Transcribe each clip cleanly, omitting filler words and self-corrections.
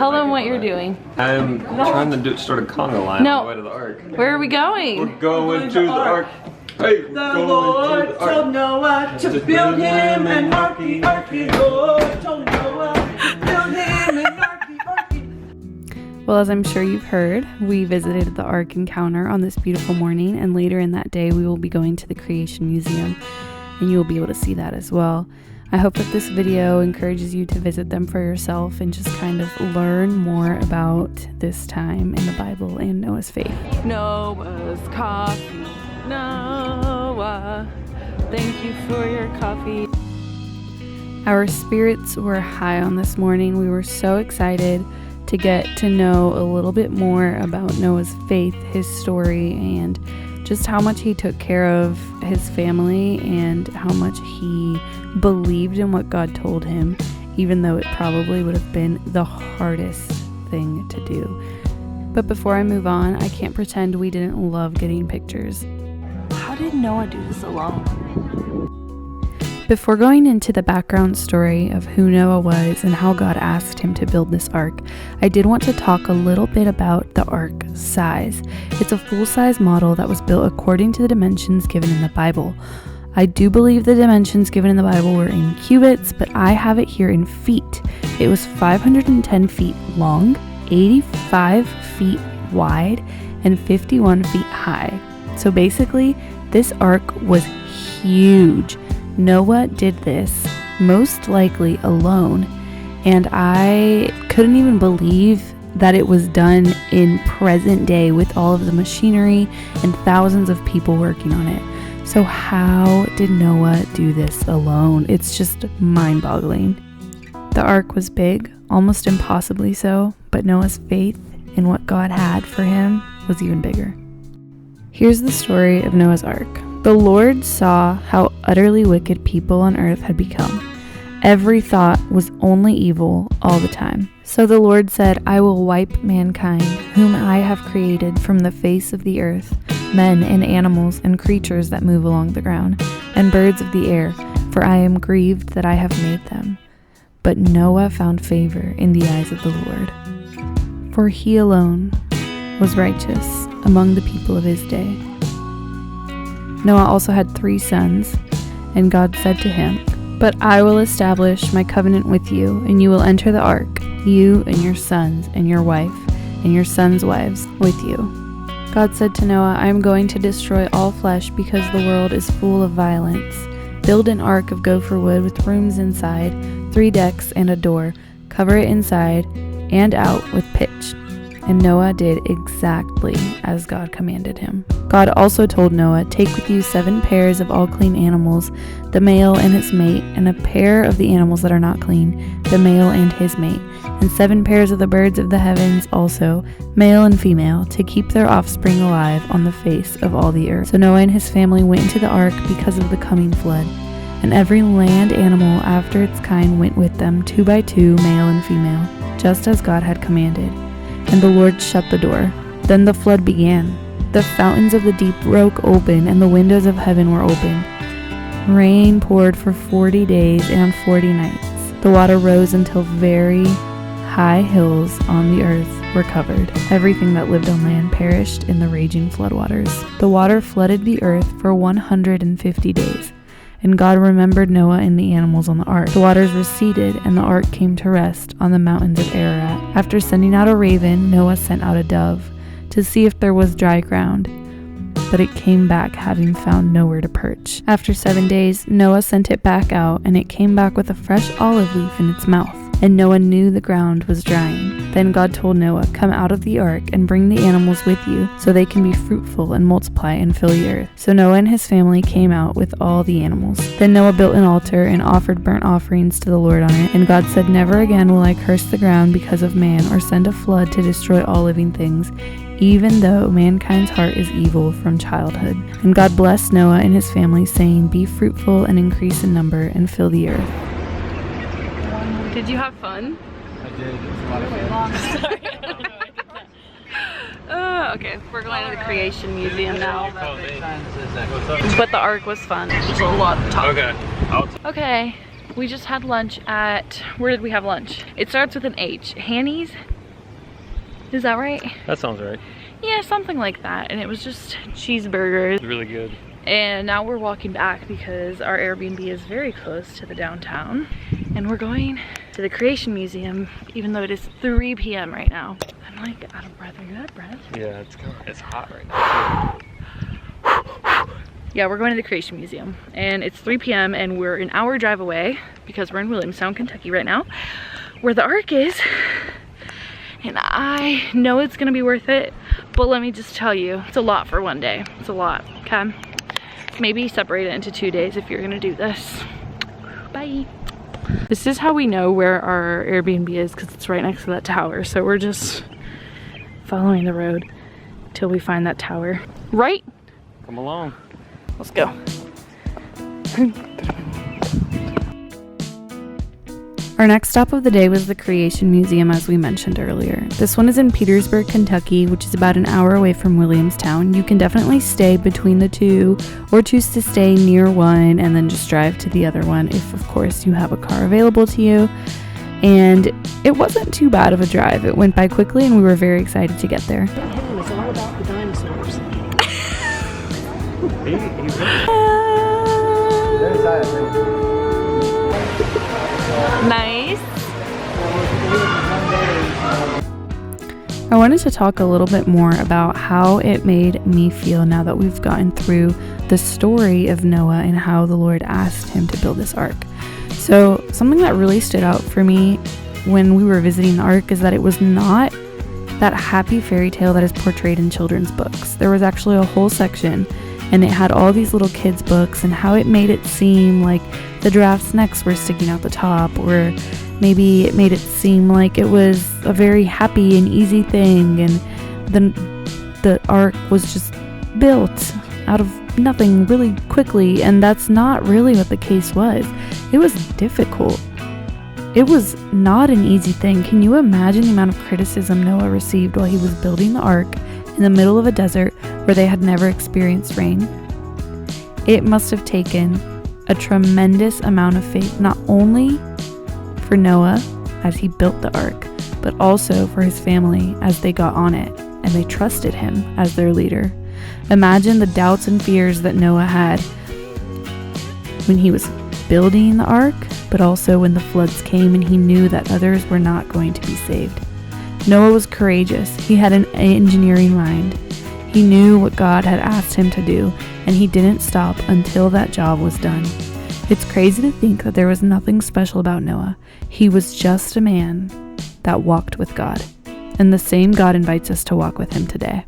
Tell them what you're doing. I'm trying to start a conga line on the way to the Ark. Where are we going? We're going to the Ark. Hey, the Lord told Noah to build him an arky, arky. Lord told Noah to build him an arky, arky. Well, as I'm sure you've heard, we visited the Ark Encounter on this beautiful morning, and later in that day we will be going to the Creation Museum, and you'll be able to see that as well. I hope that this video encourages you to visit them for yourself and just kind of learn more about this time in the Bible and Noah's faith. Noah's coffee. Noah, thank you for your coffee. Our spirits were high on this morning. We were so excited to get to know a little bit more about Noah's faith, his story, and just how much he took care of his family and how much he believed in what God told him, even though it probably would have been the hardest thing to do. But before I move on, I can't pretend we didn't love getting pictures. How did Noah do this alone? Before going into the background story of who Noah was and how God asked him to build this ark, I did want to talk a little bit about the ark size. It's a full-size model that was built according to the dimensions given in the Bible. I do believe the dimensions given in the Bible were in cubits, but I have it here in feet. It was 510 feet long, 85 feet wide, and 51 feet high. So basically, this ark was huge. Noah did this most likely alone, and I couldn't even believe that it was done in present day with all of the machinery and thousands of people working on it. So how did Noah do this alone? It's just mind-boggling. The ark was big, almost impossibly so, but Noah's faith in what God had for him was even bigger. Here's the story of Noah's ark. The Lord saw how utterly wicked people on earth had become. Every thought was only evil all the time. So the Lord said, I will wipe mankind, whom I have created, from the face of the earth, men and animals and creatures that move along the ground, and birds of the air, for I am grieved that I have made them. But Noah found favor in the eyes of the Lord, for he alone was righteous among the people of his day. Noah also had 3 sons, and God said to him, But I will establish my covenant with you, and you will enter the ark, you and your sons and your wife, and your sons' wives with you. God said to Noah, I am going to destroy all flesh because the world is full of violence. Build an ark of gopher wood with rooms inside, 3 decks and a door. Cover it inside and out with pitch. And Noah did exactly as God commanded him. God also told Noah, Take with you 7 pairs of all clean animals, the male and his mate, and a pair of the animals that are not clean, the male and his mate, and 7 pairs of the birds of the heavens also, male and female, to keep their offspring alive on the face of all the earth. So Noah and his family went into the ark because of the coming flood. And every land animal after its kind went with them, 2 by 2, male and female, just as God had commanded. And the Lord shut the door. Then the flood began. The fountains of the deep broke open, and the windows of heaven were opened. Rain poured for 40 days and 40 nights. The water rose until very high hills on the earth were covered. Everything that lived on land perished in the raging floodwaters. The water flooded the earth for 150 days. And God remembered Noah and the animals on the ark. The waters receded, and the ark came to rest on the mountains of Ararat. After sending out a raven, Noah sent out a dove to see if there was dry ground. But it came back, having found nowhere to perch. After 7 days, Noah sent it back out, and it came back with a fresh olive leaf in its mouth. And Noah knew the ground was drying. Then God told Noah, Come out of the ark and bring the animals with you, so they can be fruitful and multiply and fill the earth. So Noah and his family came out with all the animals. Then Noah built an altar and offered burnt offerings to the Lord on it. And God said, Never again will I curse the ground because of man, or send a flood to destroy all living things, even though mankind's heart is evil from childhood. And God blessed Noah and his family, saying, Be fruitful and increase in number and fill the earth. Did you have fun? I did. It was a lot of fun. Sorry. Okay, we're going to the Creation Museum now. But the ark was fun. There's a lot of talk. Okay. Okay, We just had lunch at, where did we have lunch? It starts with an H. Hanny's? Is that right? That sounds right. Yeah, something like that. And it was just cheeseburgers. It's really good. And now we're walking back because our Airbnb is very close to the downtown. And we're going to the Creation Museum, even though it is 3 p.m. right now. I'm like out of breath. Are you out of breath? Yeah, it's hot right now. Yeah, we're going to the Creation Museum. And it's 3 p.m. and we're an hour drive away because we're in Williamstown, Kentucky right now, where the Ark is. And I know it's gonna be worth it, but let me just tell you, it's a lot for one day. It's a lot, okay? Maybe separate it into 2 days if you're gonna do this. Bye. This is how we know where our Airbnb is because it's right next to that tower. So we're just following the road till we find that tower. Right? Come along. Let's go. Our next stop of the day was the Creation Museum, as we mentioned earlier. This one is in Petersburg, Kentucky, which is about an hour away from Williamstown. You can definitely stay between the two or choose to stay near one and then just drive to the other one if, of course, you have a car available to you. And it wasn't too bad of a drive. It went by quickly and we were very excited to get there. It's all about the dinosaurs. Nice. I wanted to talk a little bit more about how it made me feel now that we've gotten through the story of Noah and how the Lord asked him to build this ark. So something that really stood out for me when we were visiting the ark is that it was not that happy fairy tale that is portrayed in children's books. There was actually a whole section and it had all these little kids' books and how it made it seem like the giraffe's necks were sticking out the top, or maybe it made it seem like it was a very happy and easy thing, and then the ark was just built out of nothing really quickly, and that's not really what the case was. It was difficult. It was not an easy thing. Can you imagine the amount of criticism Noah received while he was building the ark in the middle of a desert where they had never experienced rain? It must have taken a tremendous amount of faith, not only for Noah as he built the ark, but also for his family as they got on it and they trusted him as their leader. Imagine the doubts and fears that Noah had when he was building the ark, but also when the floods came and he knew that others were not going to be saved. Noah was courageous. He had an engineering mind. He knew what God had asked him to do, and he didn't stop until that job was done. It's crazy to think that there was nothing special about Noah. He was just a man that walked with God, and the same God invites us to walk with him today.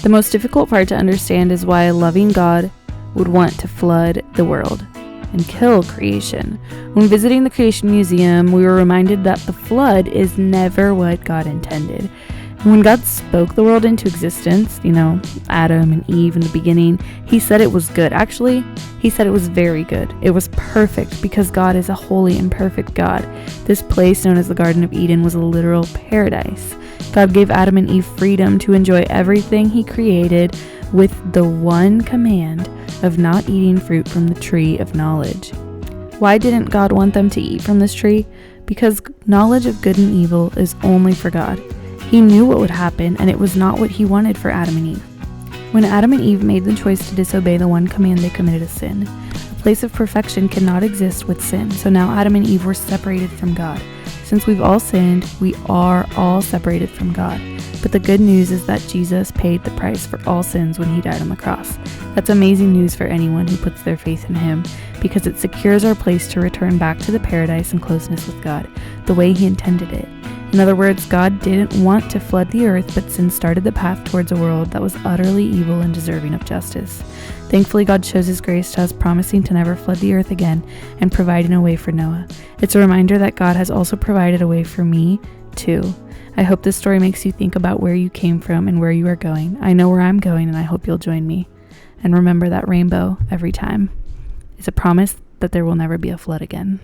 The most difficult part to understand is why a loving God would want to flood the world and kill creation. When visiting the Creation Museum, we were reminded that the flood is never what God intended. When God spoke the world into existence, Adam and Eve in the beginning, he said it was good. Actually, he said it was very good. It was perfect because God is a holy and perfect God. This place known as the Garden of Eden was a literal paradise. God gave Adam and Eve freedom to enjoy everything he created with the one command of not eating fruit from the tree of knowledge. Why didn't God want them to eat from this tree? Because knowledge of good and evil is only for God. He knew what would happen, and it was not what he wanted for Adam and Eve. When Adam and Eve made the choice to disobey the one command, they committed a sin. A place of perfection cannot exist with sin, so now Adam and Eve were separated from God. Since we've all sinned, we are all separated from God. But the good news is that Jesus paid the price for all sins when he died on the cross. That's amazing news for anyone who puts their faith in him, because it secures our place to return back to the paradise and closeness with God, the way he intended it. In other words, God didn't want to flood the earth, but sin started the path towards a world that was utterly evil and deserving of justice. Thankfully, God shows his grace to us, promising to never flood the earth again and providing a way for Noah. It's a reminder that God has also provided a way for me, too. I hope this story makes you think about where you came from and where you are going. I know where I'm going, and I hope you'll join me. And remember that rainbow every time is a promise that there will never be a flood again.